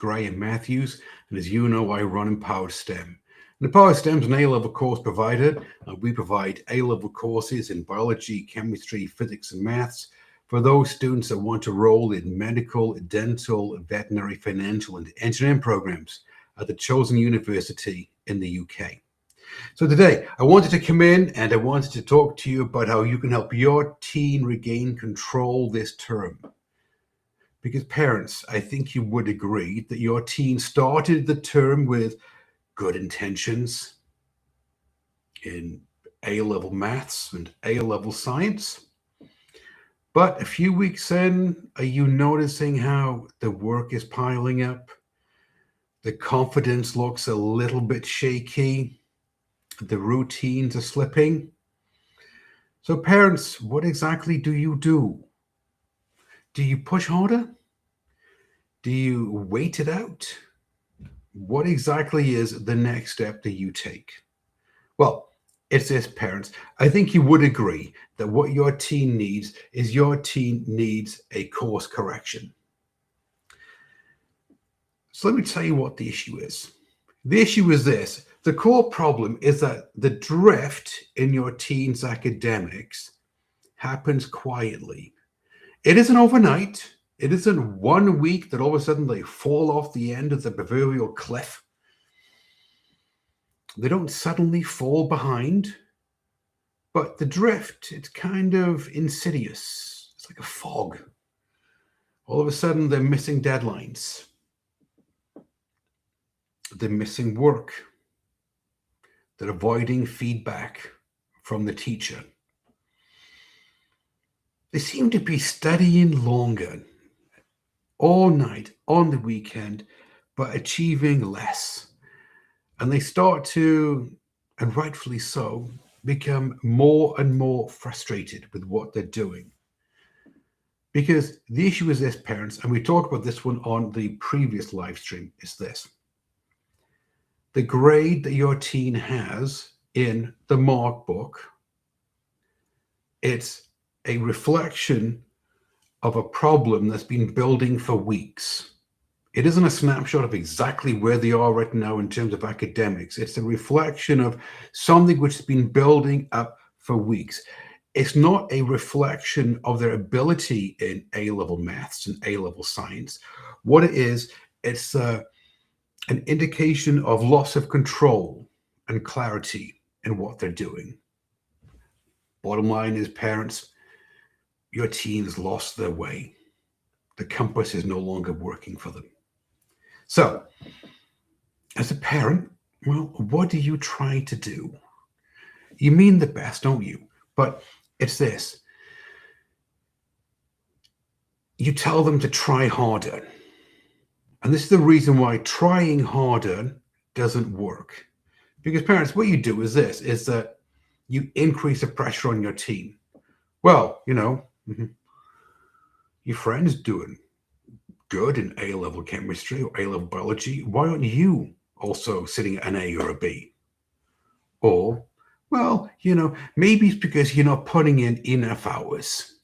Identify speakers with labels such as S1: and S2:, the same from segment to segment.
S1: Graham Matthews, and as you know, I run Empowered STEM. And Empowered STEM is an A-level course provider. We provide A-level courses in biology, chemistry, physics, and maths for those students that want to enroll in medical, dental, veterinary, financial, and engineering programs at the chosen university in the UK. So today, I wanted to come in and I wanted to talk to you about how you can help your teen regain control this term. Because parents, I think you would agree that your teen started the term with good intentions in A-level maths and A-level science. But a few weeks in, are you noticing how the work is piling up? The confidence looks a little bit shaky. The routines are slipping. So parents, what exactly do you do? Do you push harder? Do you wait it out? What exactly is the next step that you take? Well, it's this, parents. I think you would agree that what your teen needs is your teen needs a course correction. So let me tell you what the issue is. The issue is this. The core problem is that the drift in your teen's academics happens quietly. It isn't overnight. It isn't 1 week that all of a sudden they fall off the end of the proverbial cliff. They don't suddenly fall behind, but the drift, it's kind of insidious. It's like a fog. All of a sudden they're missing deadlines. They're missing work. They're avoiding feedback from the teacher. They seem to be studying longer, all night, on the weekend, but achieving less. And they start to, and rightfully so, become more and more frustrated with what they're doing. Because the issue is this, parents, and we talked about this one on the previous live stream, is this. The grade that your teen has in the mark book, it's a reflection of a problem that's been building for weeks. It isn't a snapshot of exactly where they are right now in terms of academics. It's a reflection of something which has been building up for weeks. It's not a reflection of their ability in A-level maths and A-level science. What it is, it's an indication of loss of control and clarity in what they're doing. Bottom line is, parents, your teen has lost their way. The compass is no longer working for them. So, as a parent, well, what do you try to do? You mean the best, don't you? But it's this. You tell them to try harder. And this is the reason why trying harder doesn't work. Because parents, what you do is this, is that you increase the pressure on your teen. Well, your friend's doing good in A-level chemistry or A-level biology. Why aren't you also sitting at an A or a B? Or, well, maybe it's because you're not putting in enough hours.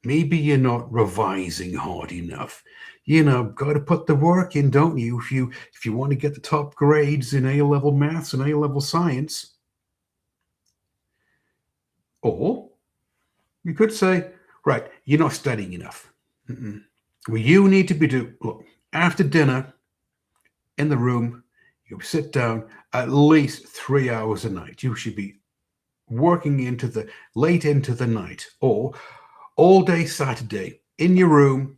S1: Maybe you're not revising hard enough. Got to put the work in, don't you? If you want to get the top grades in A-level maths and A-level science. Or you could say, right, you're not studying enough. Well, you need to be look, after dinner in the room, you sit down at least 3 hours a night. You should be working late into the night, or all day Saturday in your room.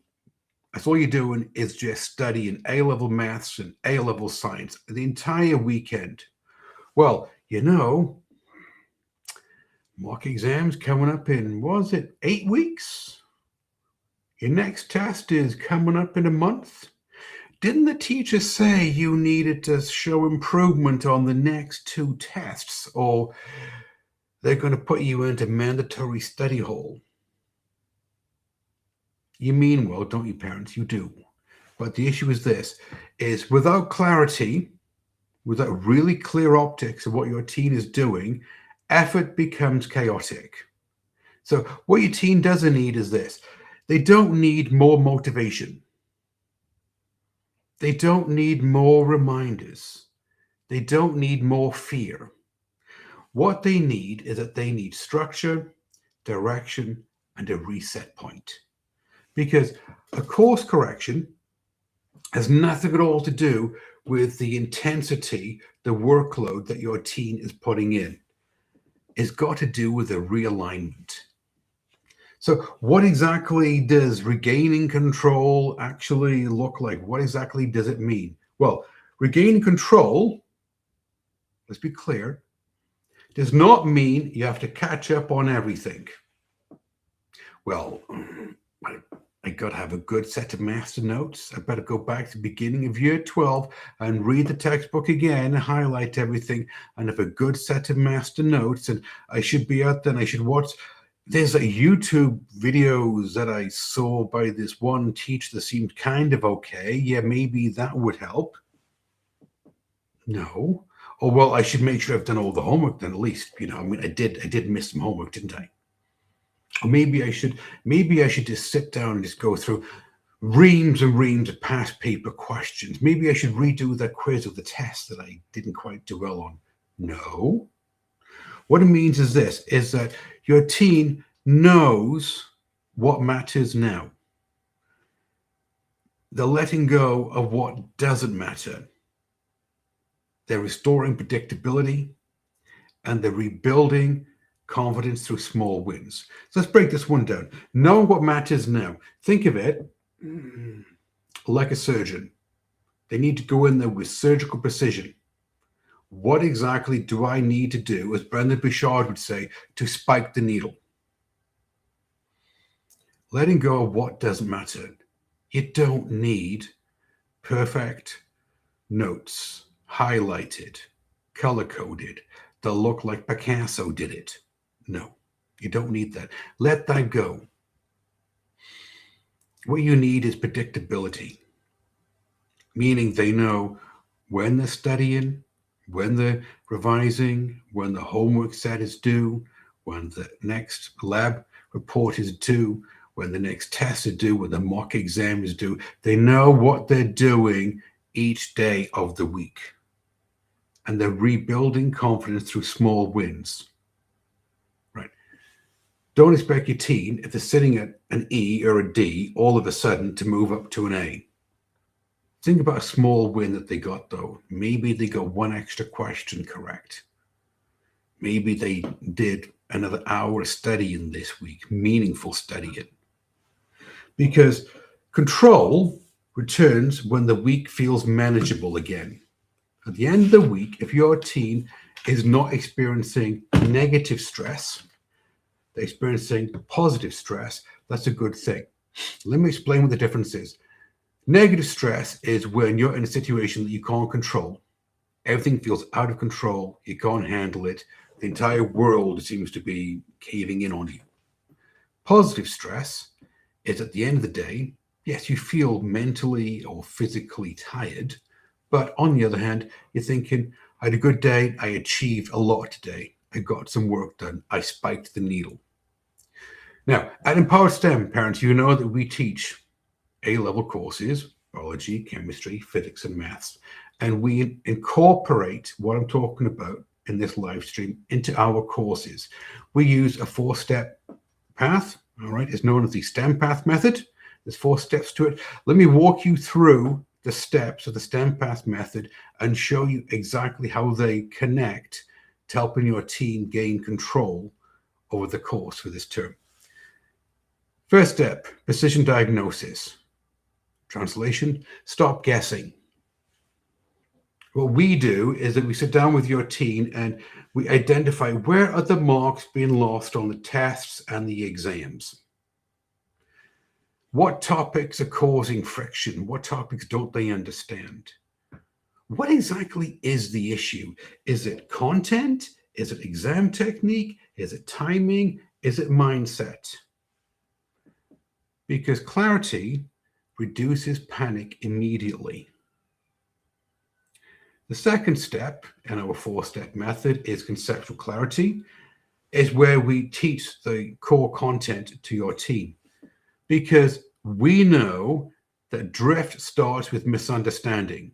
S1: That's all you're doing is just studying A-level maths and A-level science the entire weekend. Well, mock exams coming up in, 8 weeks? Your next test is coming up in a month. Didn't the teacher say you needed to show improvement on the next 2 tests, or they're going to put you into mandatory study hall? You mean well, don't you, parents? You do. But the issue is this, is without clarity, without really clear optics of what your teen is doing, effort becomes chaotic. So what your teen doesn't need is this. They don't need more motivation. They don't need more reminders. They don't need more fear. What they need is that they need structure, direction, and a reset point. Because a course correction has nothing at all to do with the intensity, the workload that your teen is putting in. It's got to do with a realignment. So, what exactly does regaining control actually look like? What exactly does it mean? Well, regaining control, let's be clear, does not mean you have to catch up on everything. Well, I got to have a good set of master notes. I better go back to the beginning of year 12 and read the textbook again, highlight everything, and have a good set of master notes. And I should be out there and I should watch. There's a YouTube videos that I saw by this one teacher that seemed kind of okay. Yeah, maybe that would help. No. Oh, well, I should make sure I've done all the homework then at least. I mean, I did miss some homework, didn't I? Or maybe I should just sit down and just go through reams and reams of past paper questions. Maybe I should redo that quiz or the test that I didn't quite do well on. No. What it means is this, is that your teen knows what matters now. They're letting go of what doesn't matter. They're restoring predictability and they're rebuilding confidence through small wins. So let's break this one down. Knowing what matters now. Think of it like a surgeon. They need to go in there with surgical precision. What exactly do I need to do, as Brendan Bouchard would say, to spike the needle? Letting go of what doesn't matter. You don't need perfect notes, highlighted, color-coded, that look like Picasso did it. No, you don't need that. Let that go. What you need is predictability, meaning they know when they're studying, when they're revising, when the homework set is due, when the next lab report is due, when the next test is due, when the mock exam is due. They know what they're doing each day of the week. And they're rebuilding confidence through small wins. Right? Don't expect your teen, if they're sitting at an E or a D, all of a sudden to move up to an A. Think about a small win that they got, though. Maybe they got one extra question correct. Maybe they did another hour of studying this week, meaningful studying. Because control returns when the week feels manageable again. At the end of the week, if your teen is not experiencing negative stress, they're experiencing positive stress, that's a good thing. Let me explain what the difference is. Negative stress is when you're in a situation that you can't control. Everything feels out of control. You can't handle it. The entire world seems to be caving in on you. Positive stress is at the end of the day, yes, you feel mentally or physically tired, but on the other hand, you're thinking, I had a good day. I achieved a lot today. I got some work done. I spiked the needle. Now, at Empowered STEM, parents, you know that we teach A-level courses, biology, chemistry, physics, and maths. And we incorporate what I'm talking about in this live stream into our courses. We use a 4-step path, all right? It's known as the STEM path method. There's 4 steps to it. Let me walk you through the steps of the STEM path method and show you exactly how they connect to helping your teen gain control over the course for this term. First step, precision diagnosis. Translation, stop guessing. What we do is that we sit down with your teen and we identify where are the marks being lost on the tests and the exams. What topics are causing friction? What topics don't they understand? What exactly is the issue? Is it content? Is it exam technique? Is it timing? Is it mindset? Because clarity reduces panic immediately. The second step in our 4-step method is conceptual clarity, is where we teach the core content to your team. Because we know that drift starts with misunderstanding.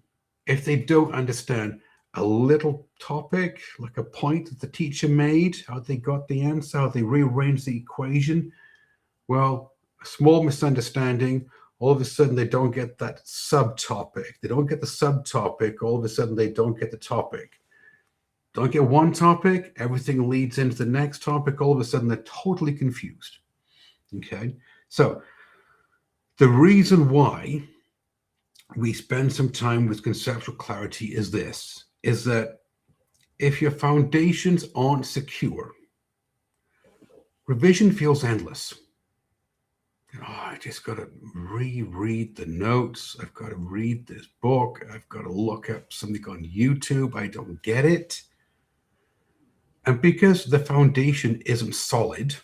S1: If they don't understand a little topic, like a point that the teacher made, how they got the answer, how they rearranged the equation, well, a small misunderstanding, all of a sudden they don't get that subtopic. They don't get the subtopic, all of a sudden they don't get the topic. Don't get one topic, everything leads into the next topic, all of a sudden they're totally confused. Okay, so the reason why we spend some time with conceptual clarity is this, is that if your foundations aren't secure, revision feels endless. Oh, I just got to reread the notes. I've got to read this book. I've got to look up something on YouTube. I don't get it. And because the foundation isn't solid,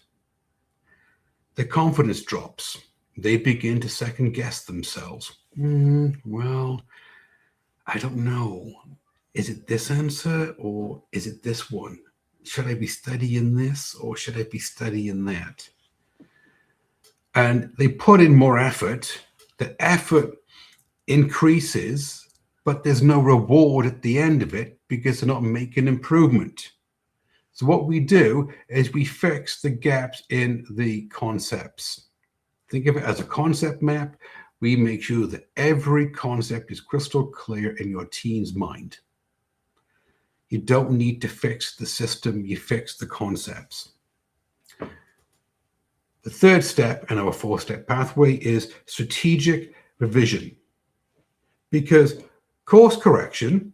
S1: the confidence drops. They begin to second guess themselves. Well, I don't know. Is it this answer or is it this one? Should I be studying this or should I be studying that? And they put in more effort. The effort increases, but there's no reward at the end of it because they're not making improvement. So what we do is we fix the gaps in the concepts. Think of it as a concept map. We make sure that every concept is crystal clear in your teen's mind. You don't need to fix the system, you fix the concepts. The third step in our four-step pathway is strategic revision. Because course correction,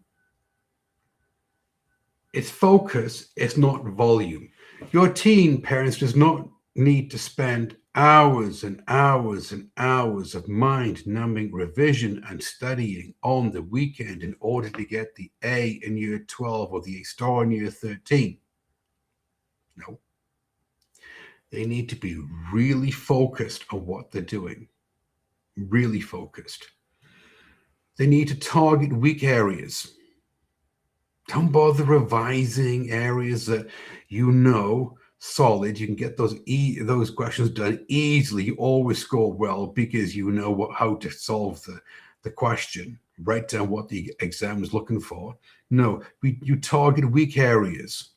S1: it's focus, it's not volume. Your teen, parents, does not need to spend hours and hours and hours of mind-numbing revision and studying on the weekend in order to get the A in year 12 or the A star in year 13. No. They need to be really focused on what they're doing. Really focused. They need to target weak areas. Don't bother revising areas that you know solid. You can get those questions done easily. You always score well because you know how to solve the question. Write down what the exam is looking for. No, you target weak areas.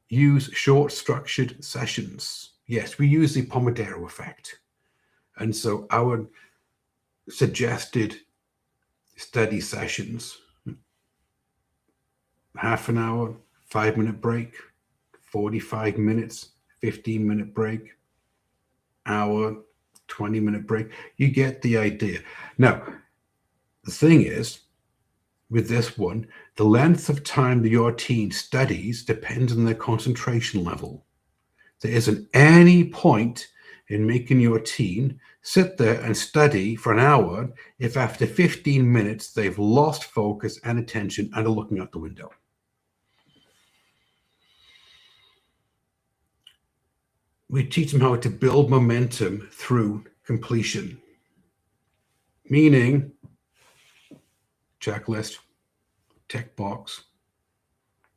S1: Use short structured sessions. Yes, we use the Pomodoro effect. And so our suggested study sessions, half an hour, 5-minute break, 45 minutes, 15-minute break, hour, 20-minute break. You get the idea. Now, the thing is, with this one, the length of time that your teen studies depends on their concentration level. There isn't any point in making your teen sit there and study for an hour if after 15 minutes they've lost focus and attention and are looking out the window. We teach them how to build momentum through completion, meaning checklist, tick box.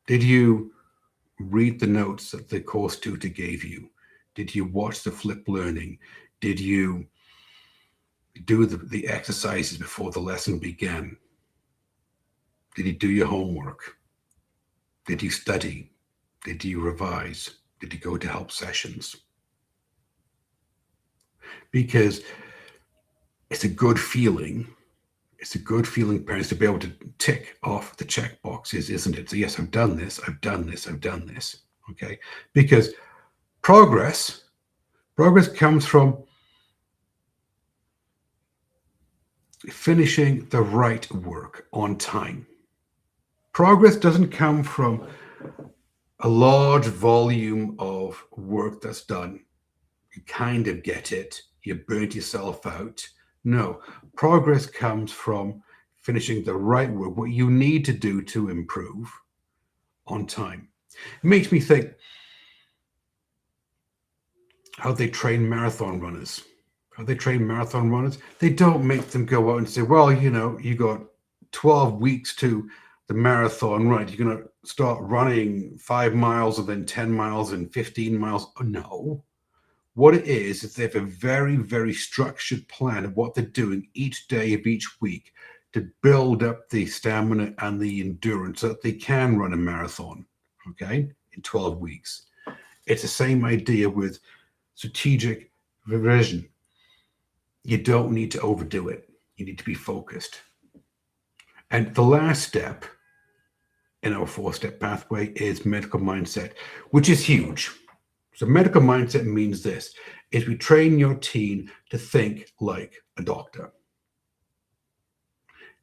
S1: Did you read the notes that the course tutor gave you? Did you watch the flip learning? Did you do the exercises before the lesson began? Did you do your homework? Did you study? Did you revise? Did you go to help sessions? Because it's a good feeling. It's a good feeling, parents, to be able to tick off the check boxes, isn't it? So yes, I've done this, I've done this, I've done this. Okay. Because progress comes from finishing the right work on time. Progress doesn't come from a large volume of work that's done. You kind of get it. You burnt yourself out. No, progress comes from finishing the right work, what you need to do to improve on time. It makes me think how they train marathon runners. They don't make them go out and say, well, you got 12 weeks to the marathon, right? You're going to start running 5 miles and then 10 miles and 15 miles. Oh, no. What it is they have a very, very structured plan of what they're doing each day of each week to build up the stamina and the endurance so that they can run a marathon, okay, in 12 weeks. It's the same idea with strategic revision. You don't need to overdo it. You need to be focused. And the last step in our 4-step pathway is medical mindset, which is huge. So medical mindset means this, is we train your team to think like a doctor,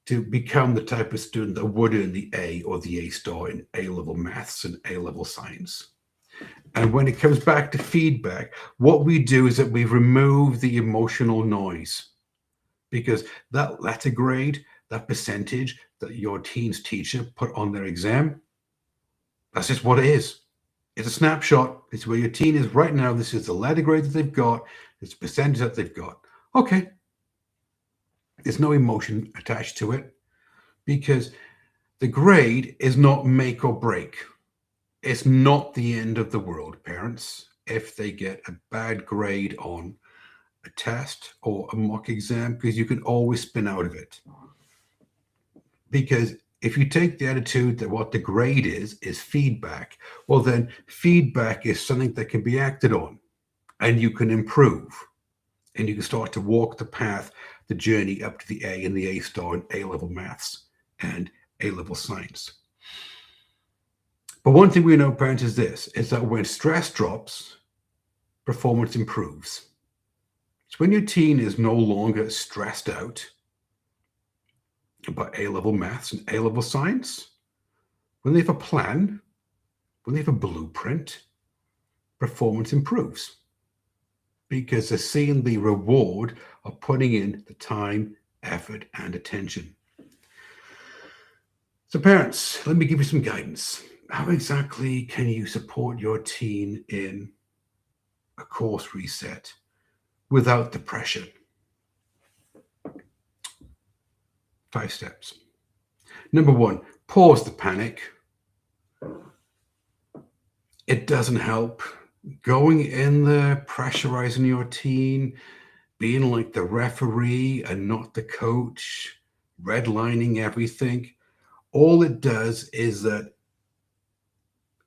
S1: to become the type of student that would earn the A or the A star in A-level maths and A-level science. And when it comes back to feedback, what we do is that we remove the emotional noise, because that letter grade, that percentage that your teen's teacher put on their exam, that's just what it is. It's a snapshot. It's where your teen is right now. This is the letter grade that they've got. It's the percentage that they've got. Okay. There's no emotion attached to it because the grade is not make or break. It's not the end of the world, parents, if they get a bad grade on a test or a mock exam, because you can always spin out of it. Because if you take the attitude that what the grade is feedback, well, then feedback is something that can be acted on and you can improve and you can start to walk the path, the journey up to the A and the A star in A-level maths and A-level science. But one thing we know, parents, is this, is that when stress drops, performance improves. So when your teen is no longer stressed out about A-level maths and A-level science, when they have a plan, when they have a blueprint, performance improves because they're seeing the reward of putting in the time, effort, and attention. So parents, let me give you some guidance. How exactly can you support your teen in a course reset without the pressure? 5 steps. Number 1, pause the panic. It doesn't help going in there, pressurizing your teen, being like the referee and not the coach, redlining everything. All it does is that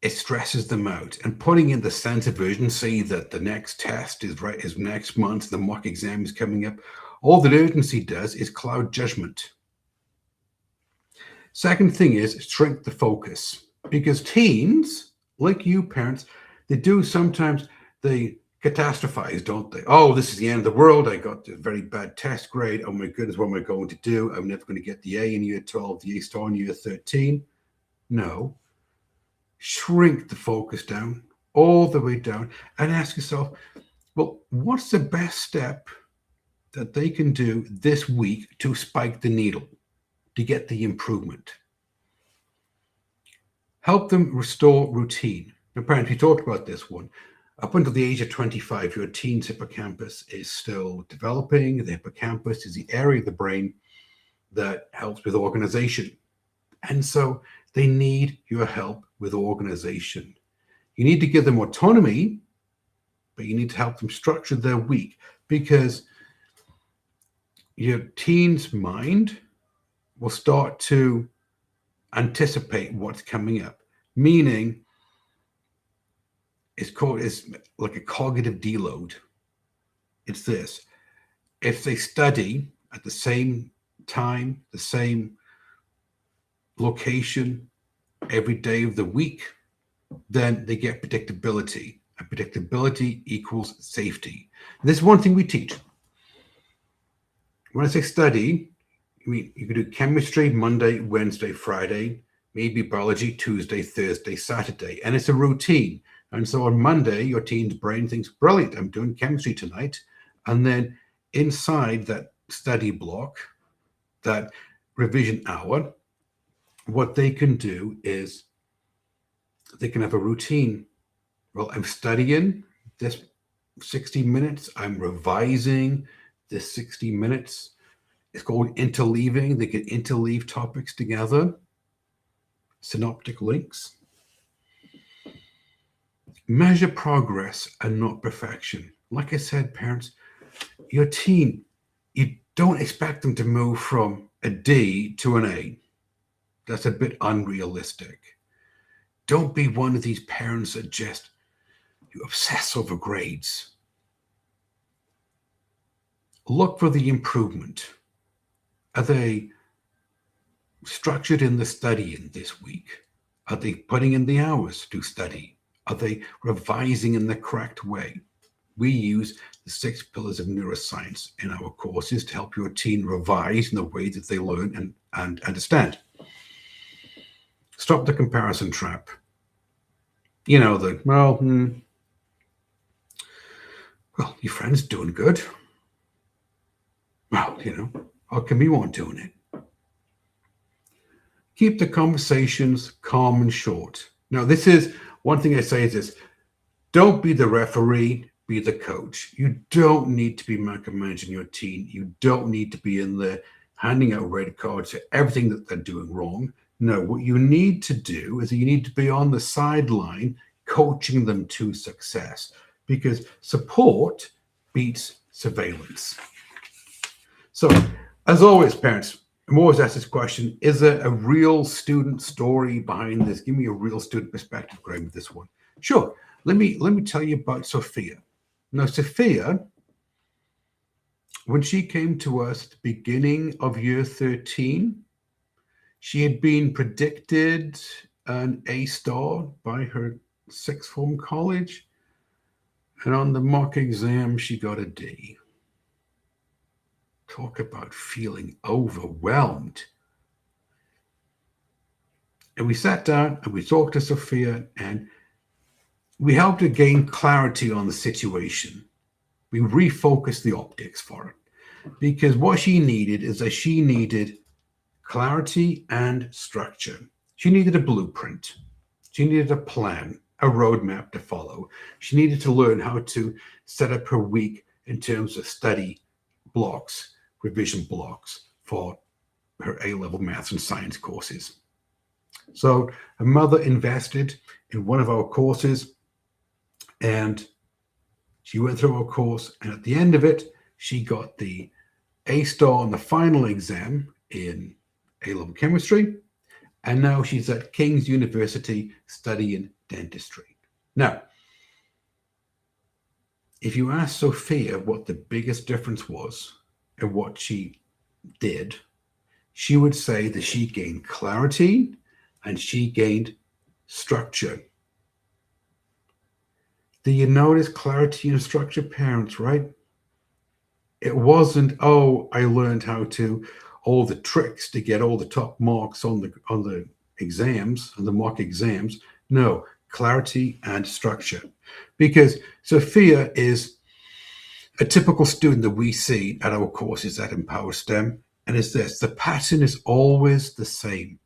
S1: it stresses them out, and putting in the sense of urgency that the next test is next month, the mock exam is coming up. All that urgency does is cloud judgment. Second thing is shrink the focus, because teens, like you parents, they do sometimes, they catastrophize, don't they? Oh, this is the end of the world. I got a very bad test grade. Oh my goodness, what am I going to do? I'm never going to get the A in year 12, the A star in year 13. No. Shrink the focus down, all the way down, and ask yourself, well, what's the best step that they can do this week to spike the needle, to get the improvement? Help them restore routine. Now, parents, we talked about this one. Up until the age of 25, your teen's hippocampus is still developing. The hippocampus is the area of the brain that helps with organization. And so they need your help with organization. You need to give them autonomy, but you need to help them structure their week, because your teen's mind will start to anticipate what's coming up, meaning it's like a cognitive deload. It's this: if they study at the same time, the same location every day of the week, then they get predictability, and predictability equals safety. And this is one thing we teach. When I say study, I mean you can do chemistry Monday, Wednesday, Friday, maybe biology Tuesday, Thursday, Saturday, and it's a routine. And so on Monday, your teen's brain thinks, brilliant, I'm doing chemistry tonight. And then inside that study block, that revision hour, what they can do is they can have a routine. Well, I'm studying this 60 minutes. I'm revising this 60 minutes. It's called interleaving. They can interleave topics together. Synoptic links. Measure progress and not perfection. Like I said, parents, your teen, you don't expect them to move from a D to an A. That's a bit unrealistic. Don't be one of these parents that just you obsess over grades. Look for the improvement. Are they structured in the studying this week? Are they putting in the hours to study? Are they revising in the correct way? We use the 6 pillars of neuroscience in our courses to help your teen revise in the way that they learn and understand. Stop the comparison trap. You know, well, your friend's doing good. Well, how come you aren't doing it? Keep the conversations calm and short. Now, this is one thing I say is this: don't be the referee, be the coach. You don't need to be micromanaging your team. You don't need to be in there handing out red cards for everything that they're doing wrong. No, what you need to do is you need to be on the sideline coaching them to success, because support beats surveillance. So, as always, parents, I'm always asked this question: is there a real student story behind this? Give me a real student perspective, Graham, with this one. Sure. Let me tell you about Sophia. Now, Sophia, when she came to us at the beginning of year 13, she had been predicted an A star by her sixth form college, and on the mock exam, she got a D. Talk about feeling overwhelmed. And we sat down and we talked to Sophia, and we helped her gain clarity on the situation. We refocused the optics for her, because what she needed is that she needed clarity and structure. She needed a blueprint. She needed a plan, a roadmap to follow. She needed to learn how to set up her week in terms of study blocks, revision blocks for her A-level maths and science courses. So her mother invested in one of our courses, and she went through our course, and at the end of it, she got the A star on the final exam in A-level chemistry, and now she's at King's University studying dentistry. Now, if you ask Sophia what the biggest difference was in what she did, she would say that she gained clarity and she gained structure. Do you notice clarity and structure, parents, right? It wasn't, oh, I learned how to, all the tricks to get all the top marks on the exams, on the mock exams. No, clarity and structure. Because Sophia is a typical student that we see at our courses at Empower STEM, and it's this: the pattern is always the same.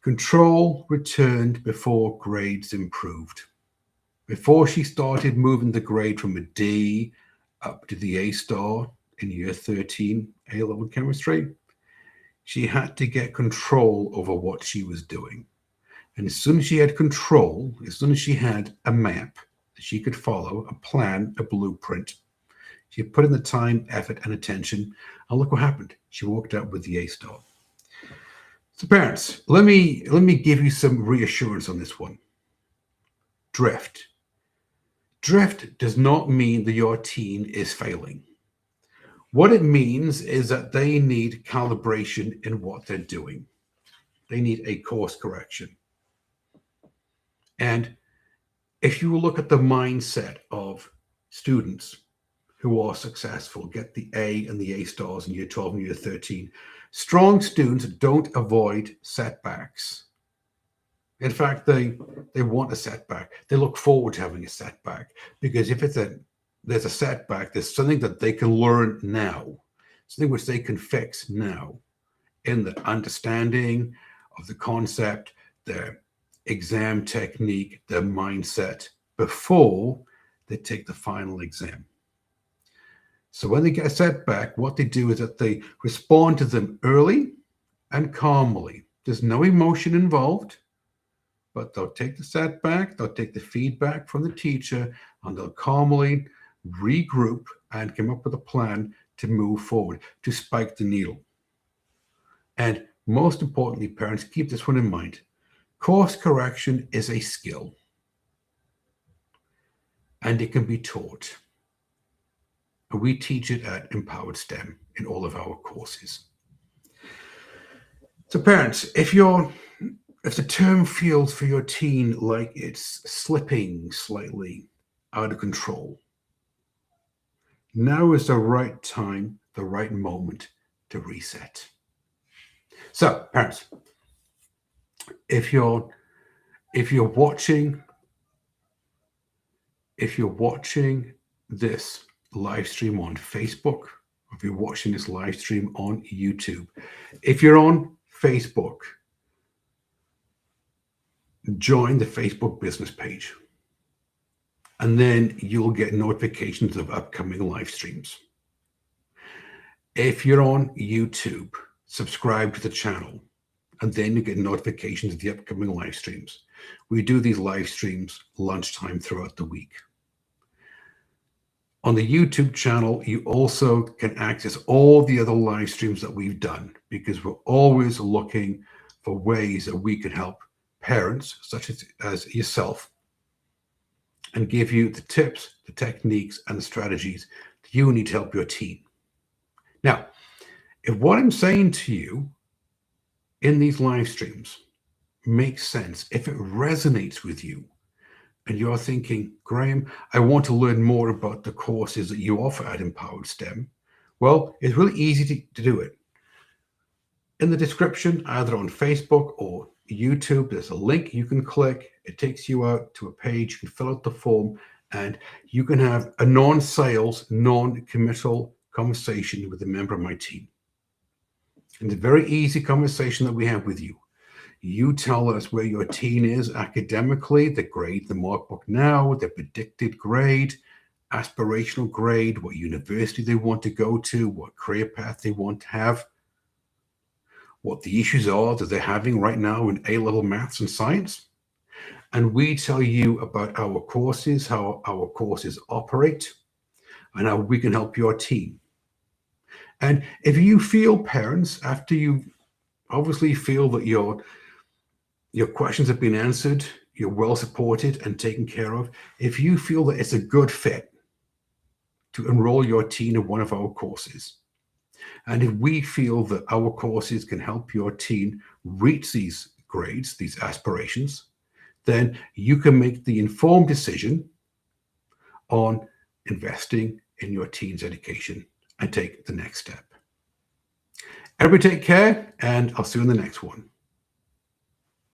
S1: Control returned before grades improved. Before she started moving the grade from a D up to the A star in year 13 A-level chemistry, she had to get control over what she was doing. And as soon as she had control, as soon as she had a map that she could follow, a plan, a blueprint, she put in the time, effort, and attention, and look what happened. She walked out with the A star. So parents, let me give you some reassurance on this one. Drift. Drift does not mean that your teen is failing. What it means is that they need calibration in what they're doing. They need a course correction. And if you look at the mindset of students who are successful, get the A and the A stars in year 12 and year 13, strong students don't avoid setbacks. In fact, they want a setback. They look forward to having a setback, because if there's a setback, there's something that they can learn now, something which they can fix now in the understanding of the concept, their exam technique, their mindset before they take the final exam. So when they get a setback, what they do is that they respond to them early and calmly. There's no emotion involved, but they'll take the setback, they'll take the feedback from the teacher, and they'll calmly regroup, and come up with a plan to move forward, to spike the needle. And most importantly, parents, keep this one in mind. Course correction is a skill, and it can be taught. And we teach it at Empowered STEM in all of our courses. So parents, if the term feels for your teen like it's slipping slightly out of control, now is the right time, the right moment to reset. So parents, if you're watching this live stream on Facebook, or if you're watching this live stream on YouTube, if you're on Facebook, join the Facebook business page, and then you'll get notifications of upcoming live streams. If you're on YouTube, subscribe to the channel, and then you get notifications of the upcoming live streams. We do these live streams lunchtime throughout the week. On the YouTube channel, you also can access all the other live streams that we've done, because we're always looking for ways that we can help parents, such as yourself, and give you the tips, the techniques, and the strategies that you need to help your teen. Now, if what I'm saying to you in these live streams makes sense, if it resonates with you, and you're thinking, Graham, I want to learn more about the courses that you offer at Empowered STEM, well, it's really easy to do it. In the description, either on Facebook or YouTube, there's a link you can click. It takes you out to a page. You can fill out the form, and you can have a non-sales, non-committal conversation with a member of my team. And it's a very easy conversation that we have with you. You tell us where your teen is academically, the grade, the workbook now, the predicted grade, aspirational grade, what university they want to go to, what career path they want to have, what the issues are that they're having right now in A-level maths and science. And we tell you about our courses, how our courses operate, and how we can help your team. And if you feel, parents, after you obviously feel that your questions have been answered, you're well supported and taken care of, if you feel that it's a good fit to enroll your teen in one of our courses, and if we feel that our courses can help your teen reach these grades, these aspirations, then you can make the informed decision on investing in your teen's education and take the next step. Everybody take care, and I'll see you in the next one.